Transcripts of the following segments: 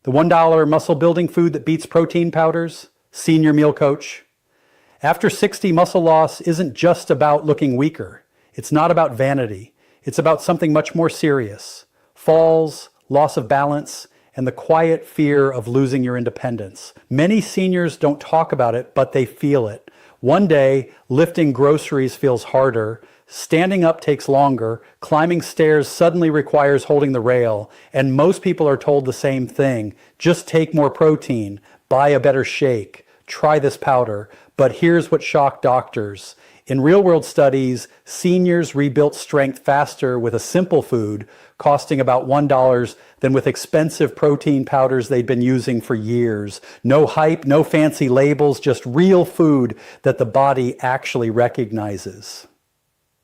The $1 muscle building food that beats protein powders? Senior Meal Coach. After 60, muscle loss isn't just about looking weaker. It's not about vanity. It's about something much more serious. Falls, loss of balance, and the quiet fear of losing your independence. Many seniors don't talk about it, but they feel it. One day, lifting groceries feels harder, standing up takes longer, climbing stairs suddenly requires holding the rail, and most people are told the same thing. Just take more protein, buy a better shake, try this powder. But here's what shocked doctors. In real-world studies, seniors rebuilt strength faster with a simple food, costing about $1, than with expensive protein powders they'd been using for years. No hype, no fancy labels, just real food that the body actually recognizes.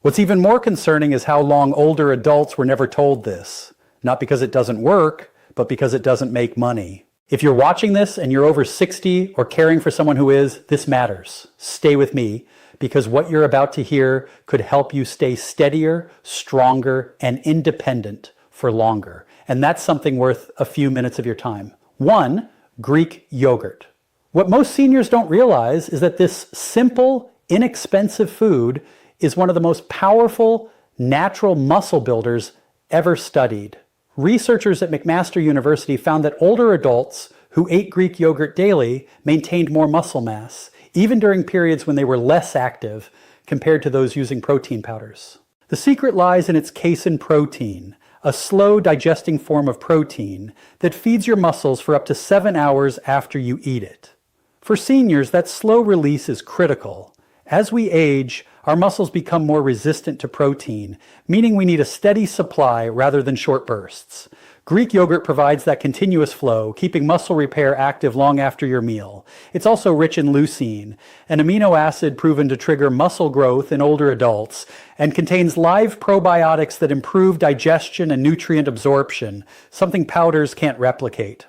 What's even more concerning is how long older adults were never told this. Not because it doesn't work, but because it doesn't make money. If you're watching this and you're over 60 or caring for someone who is, this matters. Stay with me, because what you're about to hear could help you stay steadier, stronger, and independent for longer. And that's something worth a few minutes of your time. 1, Greek yogurt. What most seniors don't realize is that this simple, inexpensive food is one of the most powerful natural muscle builders ever studied. Researchers at McMaster University found that older adults who ate Greek yogurt daily maintained more muscle mass, even during periods when they were less active compared to those using protein powders. The secret lies in its casein protein, a slow digesting form of protein that feeds your muscles for up to 7 hours after you eat it. For seniors, that slow release is critical. As we age, our muscles become more resistant to protein, meaning we need a steady supply rather than short bursts. Greek yogurt provides that continuous flow, keeping muscle repair active long after your meal. It's also rich in leucine, an amino acid proven to trigger muscle growth in older adults, and contains live probiotics that improve digestion and nutrient absorption, something powders can't replicate.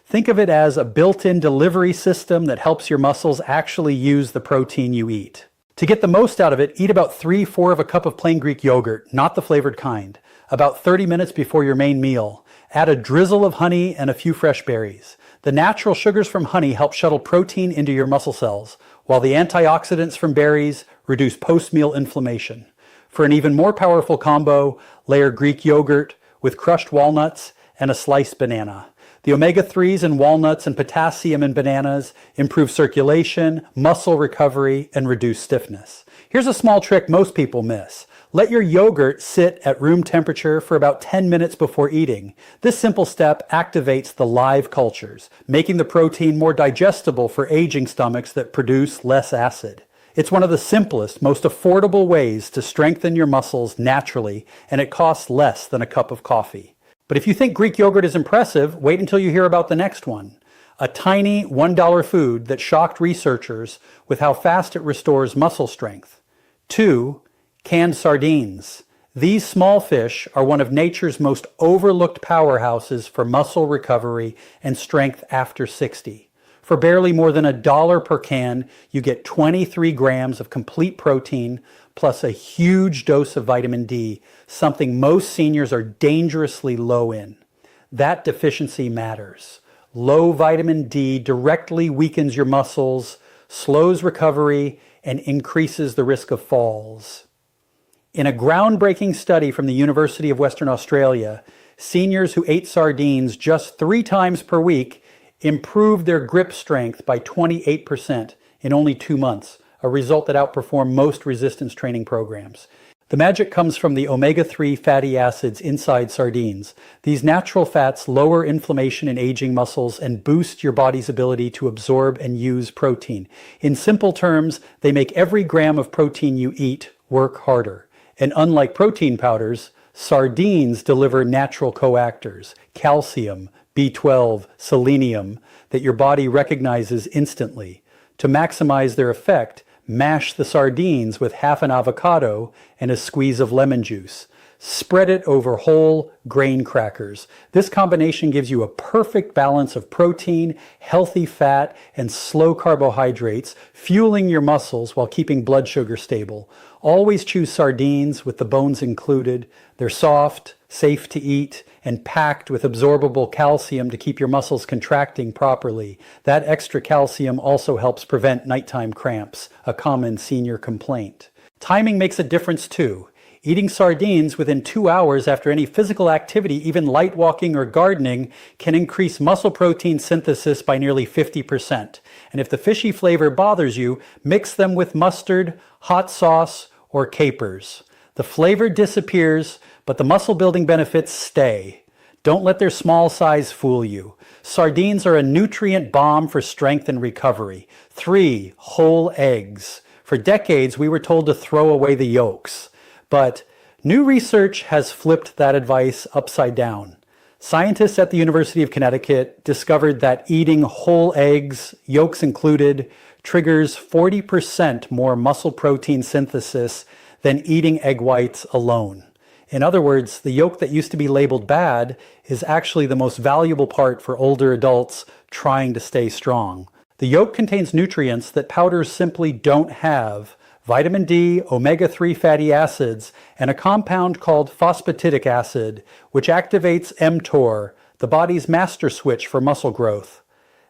Think of it as a built-in delivery system that helps your muscles actually use the protein you eat. To get the most out of it, eat about 3/4 of a cup of plain Greek yogurt, not the flavored kind, about 30 minutes before your main meal. Add a drizzle of honey and a few fresh berries. The natural sugars from honey help shuttle protein into your muscle cells, while the antioxidants from berries reduce post-meal inflammation. For an even more powerful combo, layer Greek yogurt with crushed walnuts and a sliced banana. The omega-3s in walnuts and potassium in bananas improve circulation, muscle recovery, and reduce stiffness. Here's a small trick most people miss. Let your yogurt sit at room temperature for about 10 minutes before eating. This simple step activates the live cultures, making the protein more digestible for aging stomachs that produce less acid. It's one of the simplest, most affordable ways to strengthen your muscles naturally, and it costs less than a cup of coffee. But if you think Greek yogurt is impressive, wait until you hear about the next one. A tiny $1 food that shocked researchers with how fast it restores muscle strength. 2, canned sardines. These small fish are one of nature's most overlooked powerhouses for muscle recovery and strength after 60. For barely more than $1 per can, you get 23 grams of complete protein plus a huge dose of vitamin D, something most seniors are dangerously low in. That deficiency matters. Low vitamin D directly weakens your muscles, slows recovery, and increases the risk of falls. In a groundbreaking study from the University of Western Australia, seniors who ate sardines just 3 times per week improved their grip strength by 28% in only 2 months, a result that outperformed most resistance training programs. The magic comes from the omega-3 fatty acids inside sardines. These natural fats lower inflammation in aging muscles and boost your body's ability to absorb and use protein. In simple terms, they make every gram of protein you eat work harder. And unlike protein powders, sardines deliver natural coactors, calcium, B12, selenium, that your body recognizes instantly. To maximize their effect, mash the sardines with half an avocado and a squeeze of lemon juice. Spread it over whole grain crackers. This combination gives you a perfect balance of protein, healthy fat, and slow carbohydrates, fueling your muscles while keeping blood sugar stable. Always choose sardines with the bones included. They're soft, safe to eat, and packed with absorbable calcium to keep your muscles contracting properly. That extra calcium also helps prevent nighttime cramps, a common senior complaint. Timing makes a difference too. Eating sardines within 2 hours after any physical activity, even light walking or gardening, can increase muscle protein synthesis by nearly 50%. And if the fishy flavor bothers you, mix them with mustard, hot sauce, or capers. The flavor disappears, but the muscle building benefits stay. Don't let their small size fool you. Sardines are a nutrient bomb for strength and recovery. 3 whole eggs. For decades, we were told to throw away the yolks. But new research has flipped that advice upside down. Scientists at the University of Connecticut discovered that eating whole eggs, yolks included, triggers 40% more muscle protein synthesis than eating egg whites alone. In other words, the yolk that used to be labeled bad is actually the most valuable part for older adults trying to stay strong. The yolk contains nutrients that powders simply don't have: vitamin D, omega-3 fatty acids, and a compound called phosphatidic acid, which activates mTOR, the body's master switch for muscle growth.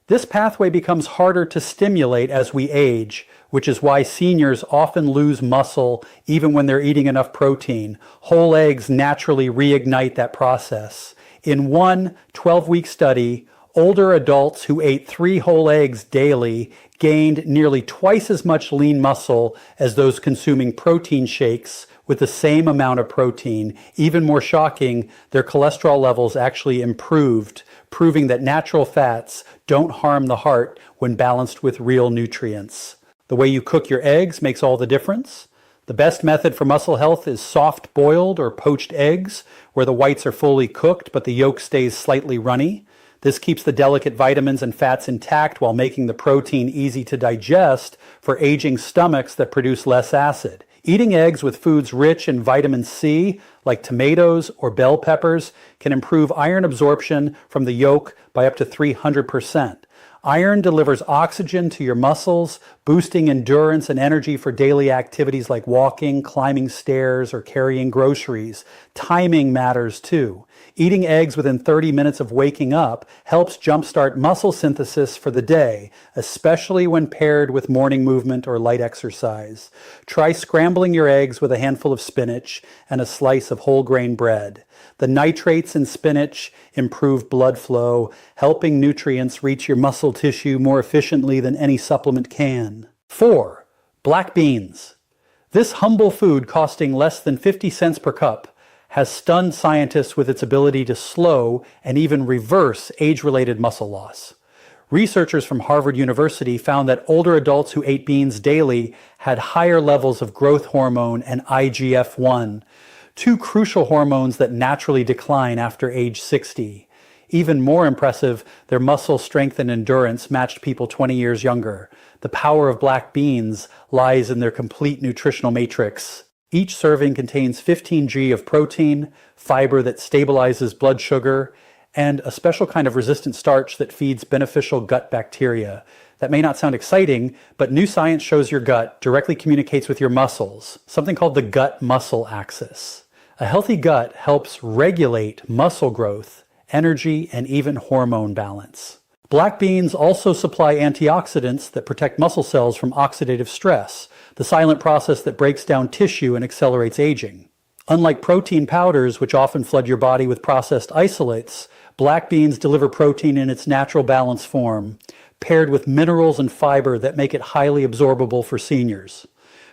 This pathway becomes harder to stimulate as we age, which is why seniors often lose muscle even when they're eating enough protein. Whole eggs naturally reignite that process. In one 12-week study, older adults who ate 3 whole eggs daily gained nearly twice as much lean muscle as those consuming protein shakes with the same amount of protein. Even more shocking, their cholesterol levels actually improved, proving that natural fats don't harm the heart when balanced with real nutrients. The way you cook your eggs makes all the difference. The best method for muscle health is soft boiled or poached eggs, where the whites are fully cooked but the yolk stays slightly runny. This keeps the delicate vitamins and fats intact while making the protein easy to digest for aging stomachs that produce less acid. Eating eggs with foods rich in vitamin C, like tomatoes or bell peppers, can improve iron absorption from the yolk by up to 300%. Iron delivers oxygen to your muscles, boosting endurance and energy for daily activities like walking, climbing stairs, or carrying groceries. Timing matters too. Eating eggs within 30 minutes of waking up helps jumpstart muscle synthesis for the day, especially when paired with morning movement or light exercise. Try scrambling your eggs with a handful of spinach and a slice of whole grain bread. The nitrates in spinach improve blood flow, helping nutrients reach your muscle tissue more efficiently than any supplement can. 4. Black beans. This humble food, costing less than 50 cents per cup, has stunned scientists with its ability to slow and even reverse age-related muscle loss. Researchers from Harvard University found that older adults who ate beans daily had higher levels of growth hormone and IGF-1, 2 crucial hormones that naturally decline after age 60. Even more impressive, their muscle strength and endurance matched people 20 years younger. The power of black beans lies in their complete nutritional matrix. Each serving contains 15 g of protein, fiber that stabilizes blood sugar, and a special kind of resistant starch that feeds beneficial gut bacteria. That may not sound exciting, but new science shows your gut directly communicates with your muscles, something called the gut-muscle axis. A healthy gut helps regulate muscle growth, energy, and even hormone balance. Black beans also supply antioxidants that protect muscle cells from oxidative stress, the silent process that breaks down tissue and accelerates aging. Unlike protein powders, which often flood your body with processed isolates, black beans deliver protein in its natural balanced form, paired with minerals and fiber that make it highly absorbable for seniors.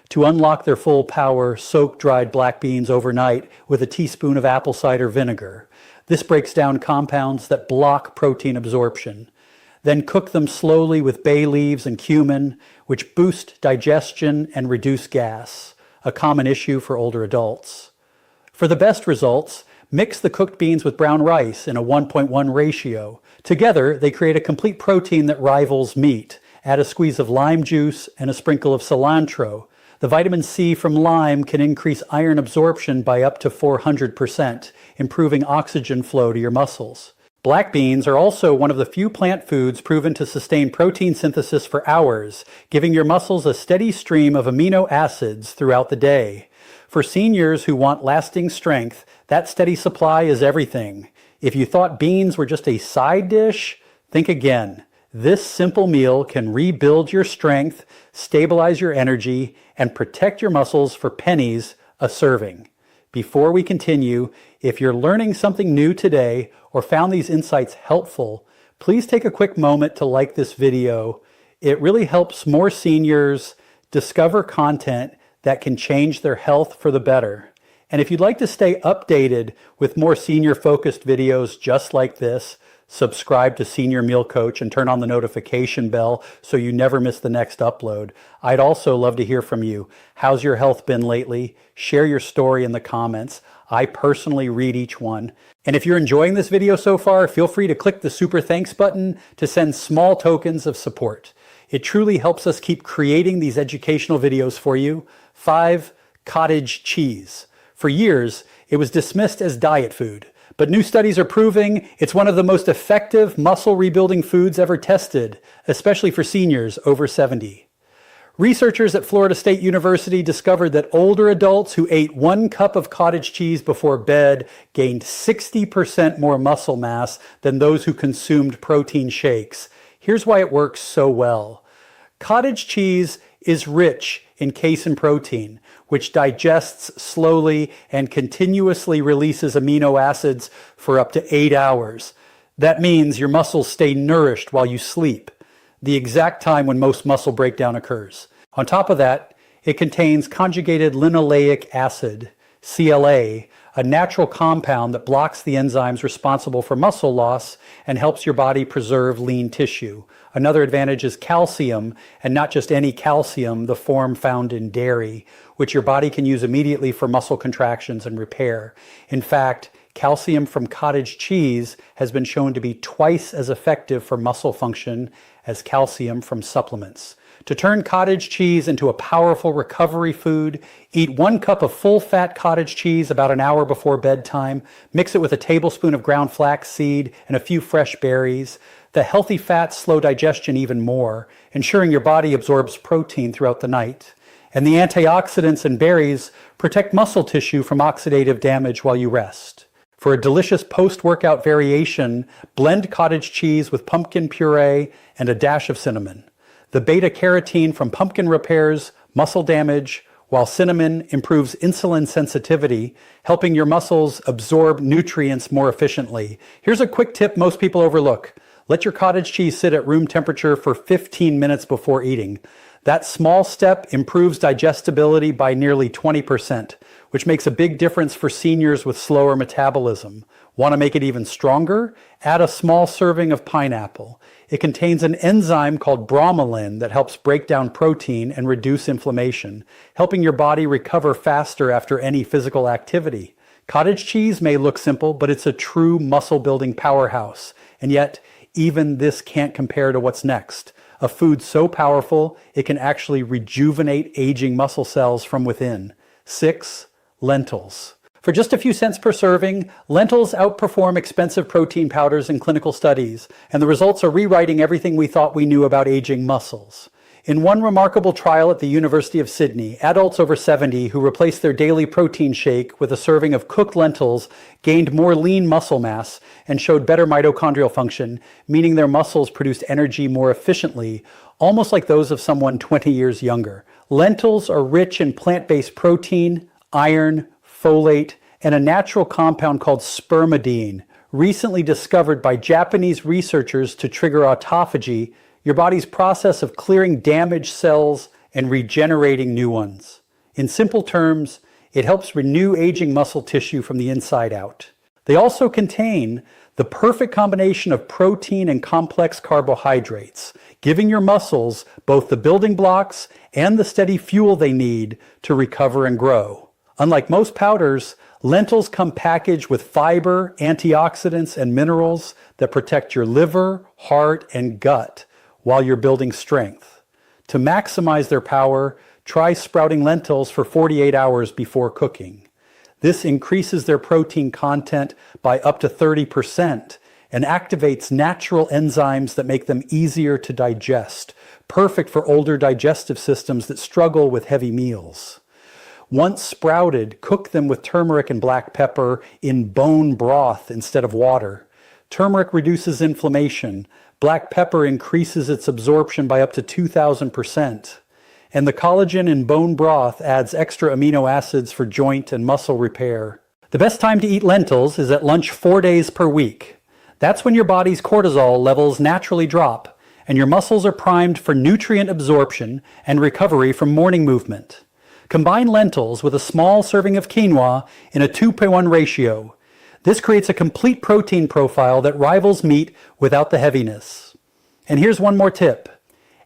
To unlock their full power, soak dried black beans overnight with a teaspoon of apple cider vinegar. This breaks down compounds that block protein absorption. Then cook them slowly with bay leaves and cumin, which boost digestion and reduce gas, a common issue for older adults. For the best results, mix the cooked beans with brown rice in a 1:1 ratio. Together, they create a complete protein that rivals meat. Add a squeeze of lime juice and a sprinkle of cilantro. The vitamin C from lime can increase iron absorption by up to 400%, improving oxygen flow to your muscles. Black beans are also one of the few plant foods proven to sustain protein synthesis for hours, giving your muscles a steady stream of amino acids throughout the day. For seniors who want lasting strength, that steady supply is everything. If you thought beans were just a side dish, think again. This simple meal can rebuild your strength, stabilize your energy, and protect your muscles for pennies a serving. Before we continue, if you're learning something new today or found these insights helpful, please take a quick moment to like this video. It really helps more seniors discover content that can change their health for the better. And if you'd like to stay updated with more senior-focused videos just like this, subscribe to Senior Meal Coach and turn on the notification bell so you never miss the next upload. I'd also love to hear from you. How's your health been lately? Share your story in the comments. I personally read each one. And if you're enjoying this video so far, feel free to click the super thanks button to send small tokens of support. It truly helps us keep creating these educational videos for you. 5. Cottage cheese. For years, it was dismissed as diet food. But new studies are proving it's one of the most effective muscle rebuilding foods ever tested, especially for seniors over 70. Researchers at Florida State University discovered that older adults who ate 1 cup of cottage cheese before bed gained 60% more muscle mass than those who consumed protein shakes. Here's why it works so well. Cottage cheese is rich in casein protein, which digests slowly and continuously releases amino acids for up to 8 hours. That means your muscles stay nourished while you sleep, the exact time when most muscle breakdown occurs. On top of that, it contains conjugated linoleic acid, CLA, a natural compound that blocks the enzymes responsible for muscle loss and helps your body preserve lean tissue. Another advantage is calcium, and not just any calcium, the form found in dairy, which your body can use immediately for muscle contractions and repair. In fact, calcium from cottage cheese has been shown to be twice as effective for muscle function as calcium from supplements. To turn cottage cheese into a powerful recovery food, eat 1 cup of full-fat cottage cheese about an hour before bedtime. Mix it with a tablespoon of ground flaxseed and a few fresh berries. The healthy fats slow digestion even more, ensuring your body absorbs protein throughout the night. And the antioxidants in berries protect muscle tissue from oxidative damage while you rest. For a delicious post-workout variation, blend cottage cheese with pumpkin puree and a dash of cinnamon. The beta-carotene from pumpkin repairs muscle damage, while cinnamon improves insulin sensitivity, helping your muscles absorb nutrients more efficiently. Here's a quick tip most people overlook. Let your cottage cheese sit at room temperature for 15 minutes before eating. That small step improves digestibility by nearly 20%, which makes a big difference for seniors with slower metabolism. Want to make it even stronger? Add a small serving of pineapple. It contains an enzyme called bromelain that helps break down protein and reduce inflammation, helping your body recover faster after any physical activity. Cottage cheese may look simple, but it's a true muscle-building powerhouse. And yet, even this can't compare to what's next. A food so powerful, it can actually rejuvenate aging muscle cells from within. 6. Lentils. For just a few cents per serving, lentils outperform expensive protein powders in clinical studies, and the results are rewriting everything we thought we knew about aging muscles. In one remarkable trial at the University of Sydney, adults over 70 who replaced their daily protein shake with a serving of cooked lentils gained more lean muscle mass and showed better mitochondrial function, meaning their muscles produced energy more efficiently, almost like those of someone 20 years younger. Lentils are rich in plant-based protein, iron, folate, and a natural compound called spermidine, recently discovered by Japanese researchers to trigger autophagy, your body's process of clearing damaged cells and regenerating new ones. In simple terms, it helps renew aging muscle tissue from the inside out. They also contain the perfect combination of protein and complex carbohydrates, giving your muscles both the building blocks and the steady fuel they need to recover and grow. Unlike most powders, lentils come packaged with fiber, antioxidants, and minerals that protect your liver, heart, and gut while you're building strength. To maximize their power, Try sprouting lentils for 48 hours before cooking. This increases their protein content by up to 30% and activates natural enzymes that make them easier to digest, perfect for older digestive systems that struggle with heavy meals. Once sprouted, cook them with turmeric and black pepper in bone broth instead of water. Turmeric reduces inflammation. Black pepper increases its absorption by up to 2,000%. And the collagen in bone broth adds extra amino acids for joint and muscle repair. The best time to eat lentils is at lunch 4 days per week. That's when your body's cortisol levels naturally drop, and your muscles are primed for nutrient absorption and recovery from morning movement. Combine lentils with a small serving of quinoa in a 2:1 ratio. This creates a complete protein profile that rivals meat without the heaviness. And here's one more tip.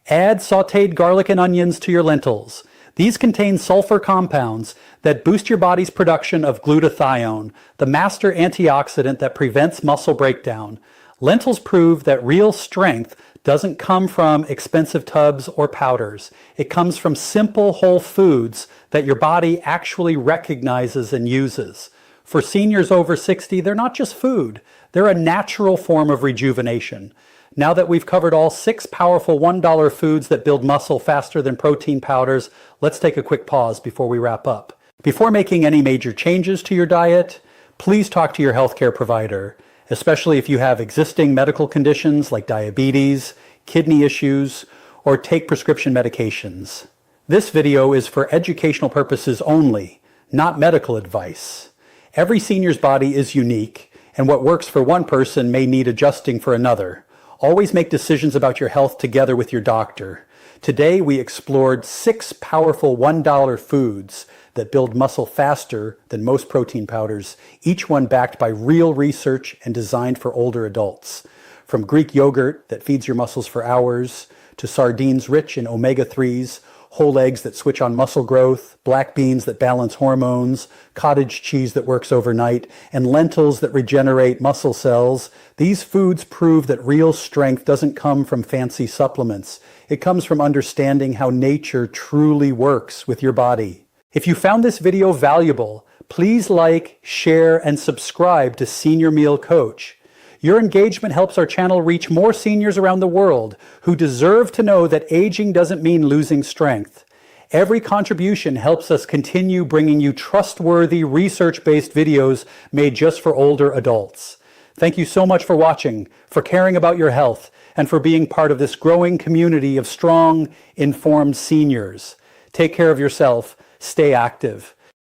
Add sautéed garlic and onions to your lentils. These contain sulfur compounds that boost your body's production of glutathione, the master antioxidant that prevents muscle breakdown. Lentils prove that real strength doesn't come from expensive tubs or powders. It comes from simple whole foods that your body actually recognizes and uses. For seniors over 60, they're not just food. They're a natural form of rejuvenation. Now that we've covered all 6 powerful $1 foods that build muscle faster than protein powders, let's take a quick pause before we wrap up. Before making any major changes to your diet, please talk to your healthcare provider, especially if you have existing medical conditions like diabetes, kidney issues, or take prescription medications. This video is for educational purposes only, not medical advice. Every senior's body is unique, and what works for one person may need adjusting for another. Always make decisions about your health together with your doctor. Today we explored 6 powerful $1 foods that build muscle faster than most protein powders, each one backed by real research and designed for older adults. From Greek yogurt that feeds your muscles for hours, to sardines rich in omega-3s, whole eggs that switch on muscle growth, black beans that balance hormones, cottage cheese that works overnight, and lentils that regenerate muscle cells, these foods prove that real strength doesn't come from fancy supplements. It comes from understanding how nature truly works with your body. If you found this video valuable, please like, share, and subscribe to Senior Meal Coach. Your engagement helps our channel reach more seniors around the world who deserve to know that aging doesn't mean losing strength. Every contribution helps us continue bringing you trustworthy, research-based videos made just for older adults. Thank you so much for watching, for caring about your health, and for being part of this growing community of strong, informed seniors. Take care of yourself, stay active,